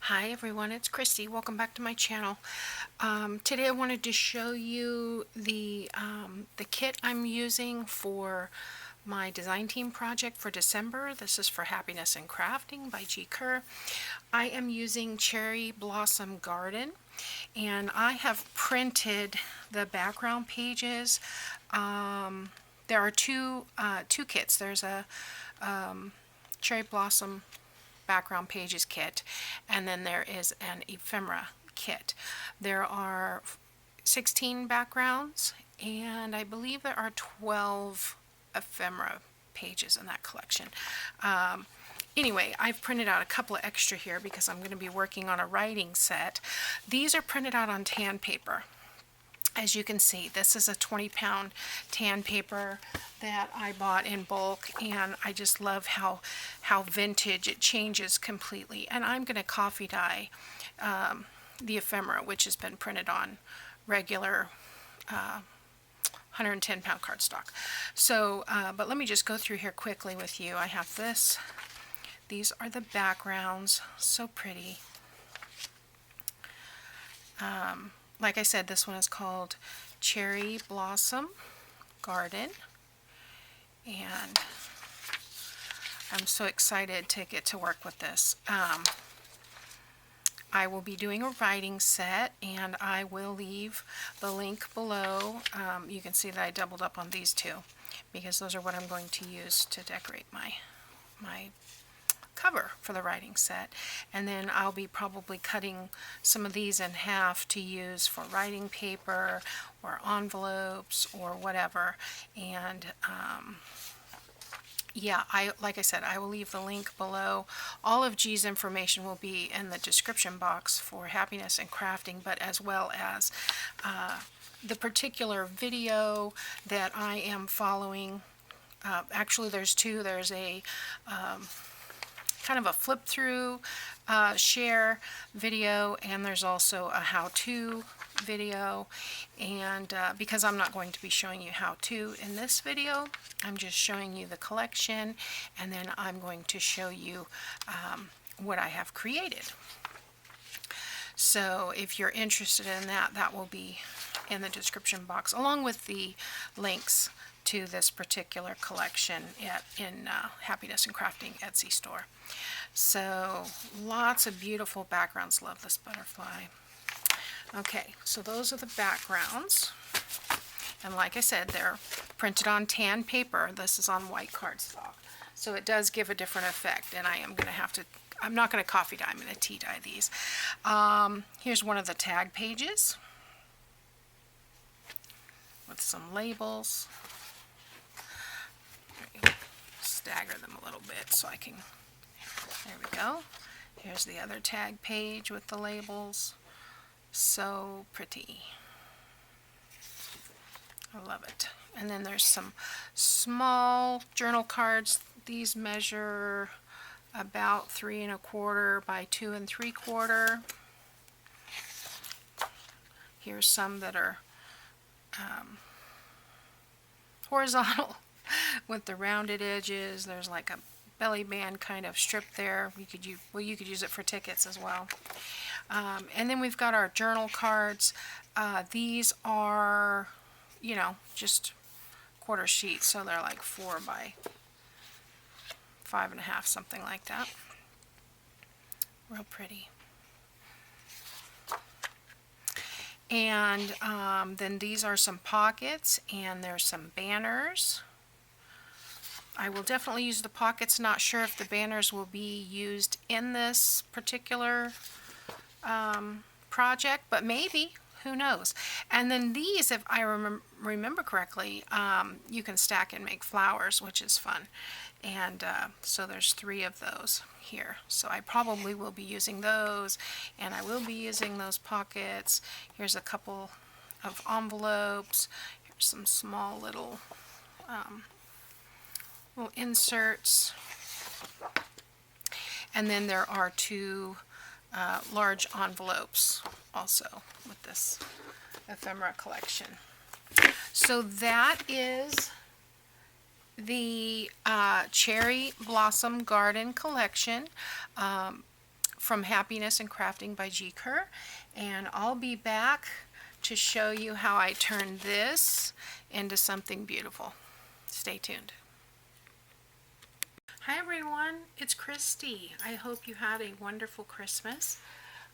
Hi everyone, it's Kristi. Welcome back to my channel. Today I wanted to show you the kit I'm using for my design team project for December. This is for Happiness in Crafting by Gi Kerr. I am using Cherry Blossom Garden, and I have printed the background pages. There are two kits. There's a Cherry Blossom background pages kit, and then there is an ephemera kit. There are 16 backgrounds, and I believe there are 12 ephemera pages in that collection. Anyway, I've printed out a couple of extra here because I'm going to be working on a writing set. These are printed out on tan paper. As you can see, this is a 20-pound tan paper that I bought in bulk, and I just love how vintage it changes completely. And I'm going to coffee dye the ephemera, which has been printed on regular 110-pound cardstock. So, but let me just go through here quickly with you. I have this. These are the backgrounds. So pretty. Like I said, this one is called Cherry Blossom Garden, and I'm so excited to get to work with this. I will be doing a writing set, and I will leave the link below. You can see that I doubled up on these two because those are what I'm going to use to decorate my cover for the writing set. And then I'll be probably cutting some of these in half to use for writing paper or envelopes or whatever. And yeah, like I said, I will leave the link below. All of Gi's information will be in the description box for Happiness in Crafting, but as well as the particular video that I am following. Actually, there's two. There's a kind of a flip through share video, and there's also a how-to video. And because I'm not going to be showing you how-to in this video, I'm just showing you the collection, and then I'm going to show you what I have created. So if you're interested in that, that will be in the description box, along with the links to this particular collection in Happiness in Crafting Etsy store. So lots of beautiful backgrounds. Love this butterfly. Okay, so those are the backgrounds, and like I said, they're printed on tan paper. This is on white cardstock, so it does give a different effect. And I'm not going to coffee dye, I'm going to tea dye these. Here's one of the tag pages with some labels. Stagger them a little bit so I can, there we go. Here's the other tag page with the labels. So pretty. I love it. And then there's some small journal cards. These measure about 3 1/4 by 2 3/4. Here's some that are horizontal with the rounded edges. There's like a belly band kind of strip there. You could use it for tickets as well. And then we've got our journal cards. These are, you know, just quarter sheets, so they're like 4 by 5 1/2, something like that. Real pretty. And then these are some pockets, and there's some banners. I will definitely use the pockets. Not sure if the banners will be used in this particular project, but maybe. Who knows? And then these, if I remember correctly, you can stack and make flowers, which is fun. And so there's 3 of those here. So I probably will be using those, and I will be using those pockets. Here's a couple of envelopes. Here's some small little inserts, and then there are 2 large envelopes also with this ephemera collection. So that is the Cherry Blossom Garden collection. from Happiness and Crafting by Gi Kerr, and I'll be back to show you how I turn this into something beautiful. Stay tuned. Hi everyone, it's Kristi. I hope you had a wonderful Christmas.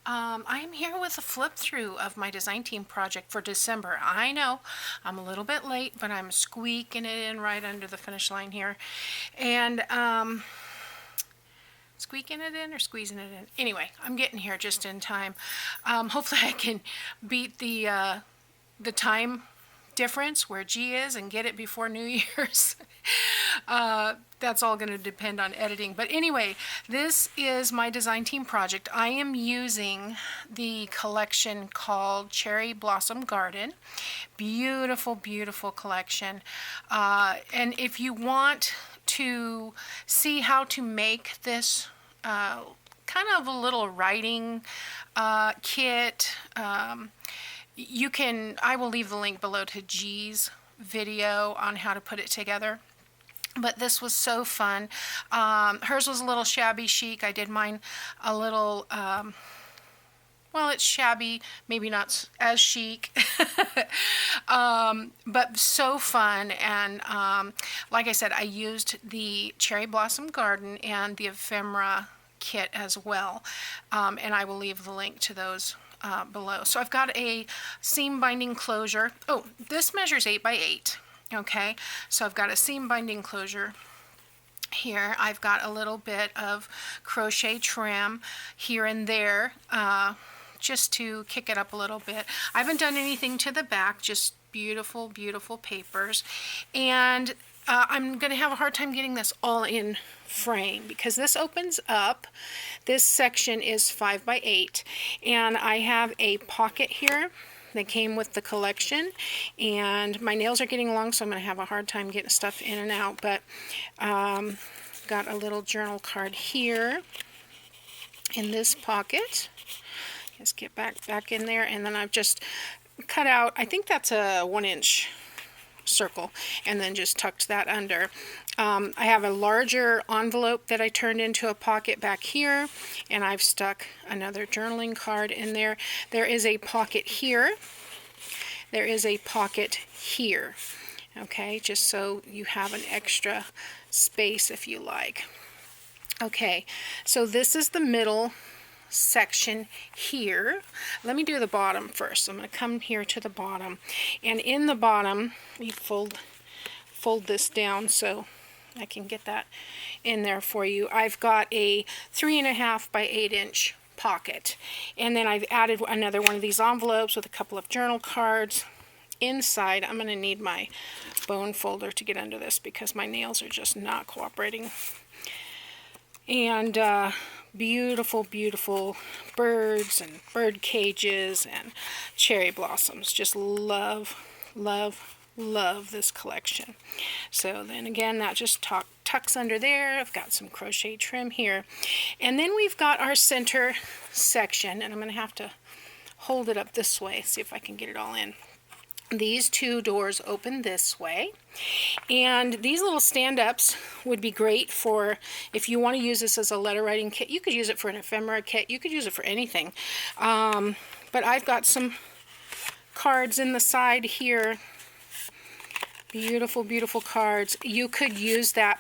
I'm here with a flip through of my design team project for December. I know I'm a little bit late, but I'm squeaking it in right under the finish line here. And squeaking it in or squeezing it in? Anyway, I'm getting here just in time. Hopefully I can beat the time difference where G is and get it before New Year's. That's all going to depend on editing. But anyway, this is my design team project. I am using the collection called Cherry Blossom Garden. Beautiful, beautiful collection. And if you want to see how to make this kind of a little writing kit, you can, I will leave the link below to G's video on how to put it together. But this was so fun. Hers was a little shabby chic. I did mine a little, well, it's shabby, maybe not as chic, but so fun. And like I said, I used the Cherry Blossom Garden and the ephemera kit as well. And I will leave the link to those below. So I've got a seam binding closure. Oh, this measures 8 by 8. Okay, so I've got a seam binding closure here. I've got a little bit of crochet trim here and there, just to kick it up a little bit. I haven't done anything to the back, just beautiful, beautiful papers. And I'm going to have a hard time getting this all in frame because this opens up. This section is 5 by 8, and I have a pocket here that came with the collection, and my nails are getting long, so I'm going to have a hard time getting stuff in and out. But got a little journal card here in this pocket. Just get back in there, and then I've just cut out, I think that's a 1-inch circle, and then just tucked that under. I have a larger envelope that I turned into a pocket back here, and I've stuck another journaling card in there. There is a pocket here. There is a pocket here. Okay, just so you have an extra space if you like. Okay, so this is the middle section here. Let me do the bottom first. I'm going to come here to the bottom, and in the bottom, you fold this down so I can get that in there for you. I've got a 3.5 by 8-inch pocket, and then I've added another one of these envelopes with a couple of journal cards. Inside, I'm going to need my bone folder to get under this because my nails are just not cooperating. And beautiful, beautiful birds and bird cages and cherry blossoms. Just love, love, love this collection. So then again, that just tucks under there. I've got some crochet trim here. And then we've got our center section, and I'm going to have to hold it up this way, see if I can get it all in. These two doors open this way, and these little stand-ups would be great for if you want to use this as a letter writing kit. You could use it for an ephemera kit. You could use it for anything. But I've got some cards in the side here. Beautiful, beautiful cards. You could use that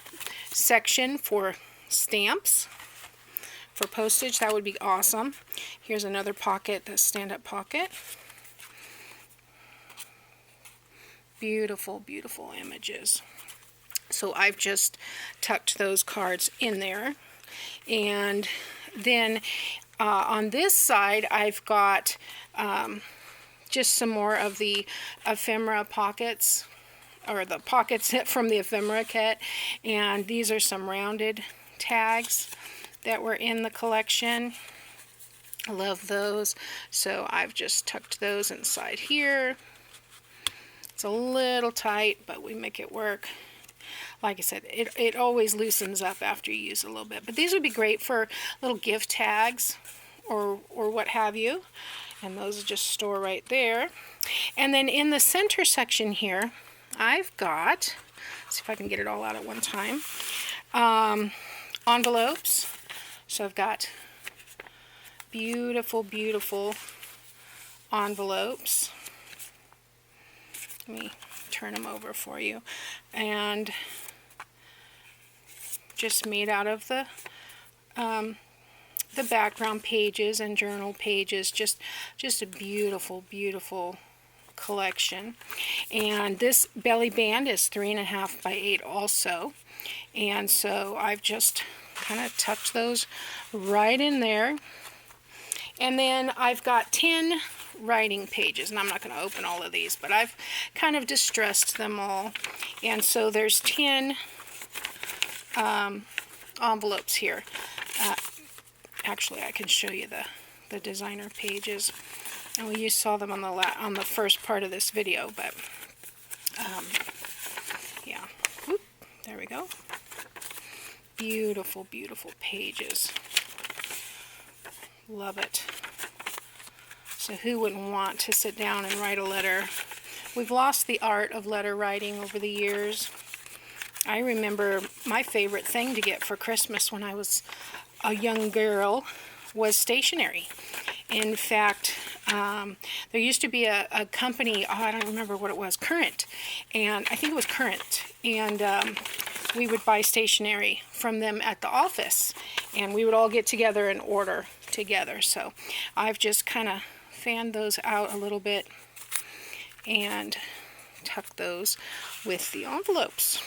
section for stamps, for postage. That would be awesome. Here's another pocket, the stand-up pocket. Beautiful, beautiful images. So I've just tucked those cards in there. And then on this side, I've got just some more of the ephemera pockets, or the pockets from the ephemera kit. And these are some rounded tags that were in the collection. I love those. So I've just tucked those inside here. It's a little tight, but we make it work. Like I said, it always loosens up after you use it a little bit. But these would be great for little gift tags or what have you. And those just store right there. And then in the center section here, I've got, let's see if I can get it all out at one time, envelopes. So I've got beautiful, beautiful envelopes. Let me turn them over for you. And just made out of the background pages and journal pages. Just a beautiful, beautiful collection. And this belly band is 3.5 by 8 also. And so I've just kind of tucked those right in there. And then I've got 10 writing pages, and I'm not going to open all of these, but I've kind of distressed them all. And so there's 10 envelopes here. Actually, I can show you the designer pages. And you saw them on the first part of this video, but yeah. Whoop, there we go. Beautiful, beautiful pages. Love it. So who wouldn't want to sit down and write a letter? We've lost the art of letter writing over the years. I remember my favorite thing to get for Christmas when I was a young girl was stationery. In fact, there used to be a company, oh, I don't remember what it was, Current, and I think it was Current, and we would buy stationery from them at the office, and we would all get together and order together. So I've just kind of fanned those out a little bit and tucked those with the envelopes.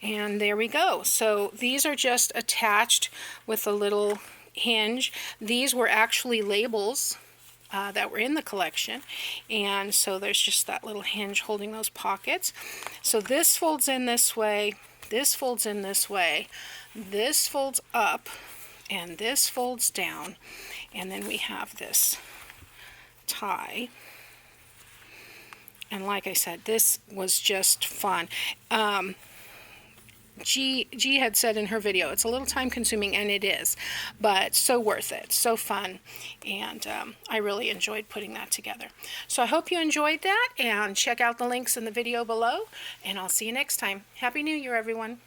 And there we go. So these are just attached with a little hinge. These were actually labels that were in the collection, and so there's just that little hinge holding those pockets. So this folds in this way, this folds in this way, this folds up, and this folds down, and then we have this tie. And like I said, this was just fun. Gi had said in her video, it's a little time consuming, and it is, but so worth it, so fun, and I really enjoyed putting that together. So I hope you enjoyed that, and check out the links in the video below, and I'll see you next time. Happy New Year, everyone.